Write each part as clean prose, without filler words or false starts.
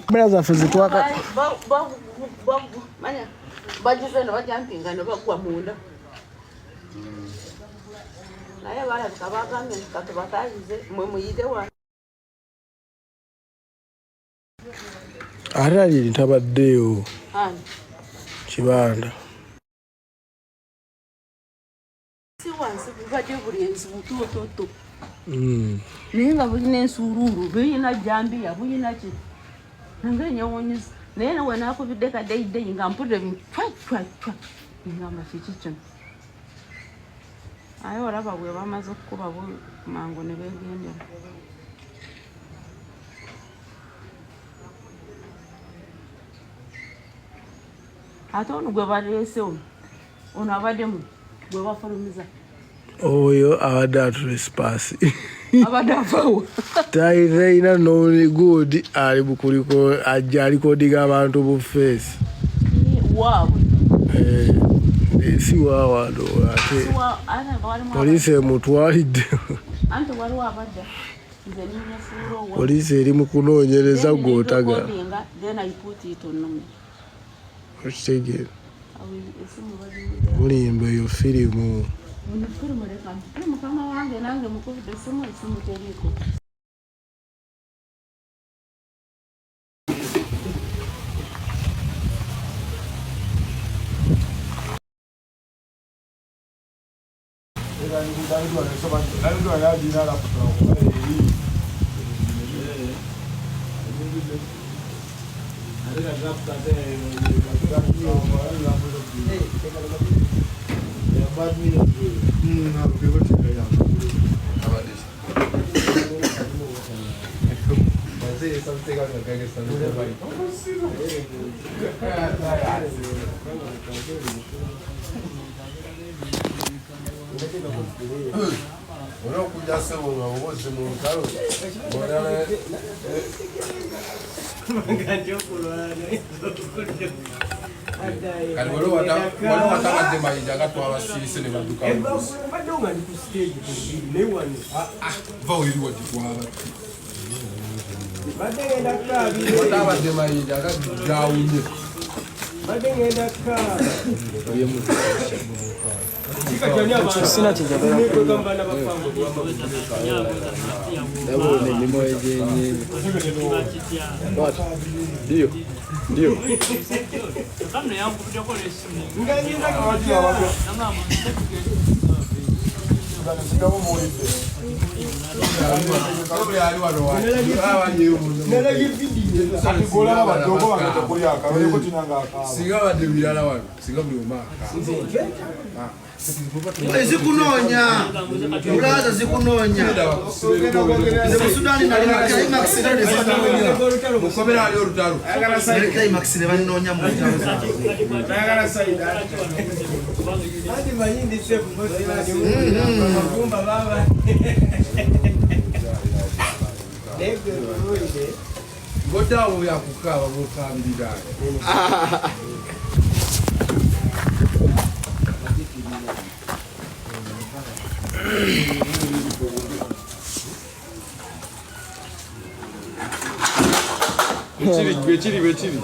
Kamera zaffe zitwaka manya bagizeno bajampingana bagwa munda naye balabika bagambye kati batayize mwe muyite wa ate ali tabaddeyo Kibanda si wansi bubadde buli ensibu tutoto naye nga bulina ensuululu bulina jambiya bulina ki nange nyewunyisa naye nawe nakubidde kaddeyideyi nga mpudde cwacwacwa ngamba kiki kino aye olaba bwe bamaze okukuba mangu ne beegendera ate ono gwe baleese ono abaddemu gwe bafulumiza oyo abadde atulesipaasi abadde avawo taina noni good ali bukuliko ajja alikodinga abantu bu face waabwe si waawano ate poliisi emutwalidde poliisi eri mu kunoonyereza gw'otaga okitegeera mulimba eyo firimu mukama wange nange mukubidde esimu teriiko sina kijagala ndabona emimo egyenyewe ndio zikunonya ulaza zikunonya Sudani na climax mukobera ali olutalo climax ne bannonya mu ntalo hadi mayindi sefu kumba baba ngodawo yakukaba bokambira Betiri.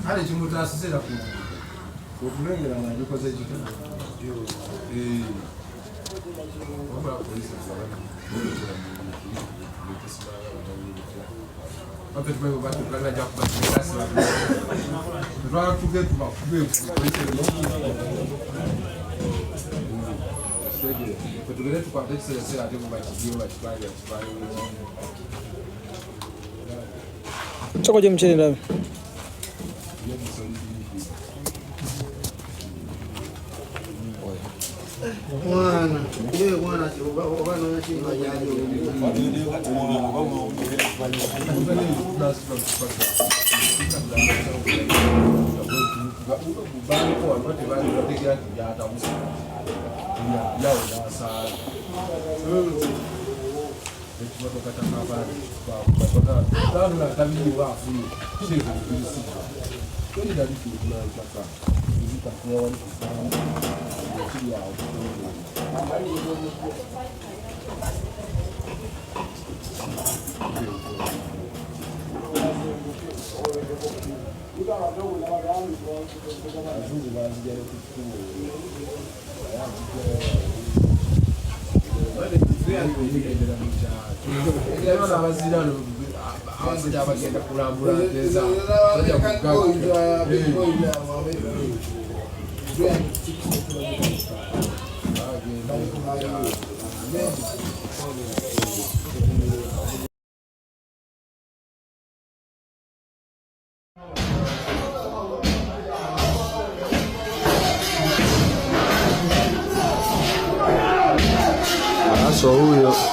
Hadi chimutasisira kulengera ngikoze chito wabula polisi Oke tuwe watu kulanga jaku basi kasi tuwa tuge tuwa kube polisi tugere tukwatekiserese ate kubakigiwe bakitwalira choko je mchele ndawe Mwana, yeye mwana obana yachinga yaje. Só huyo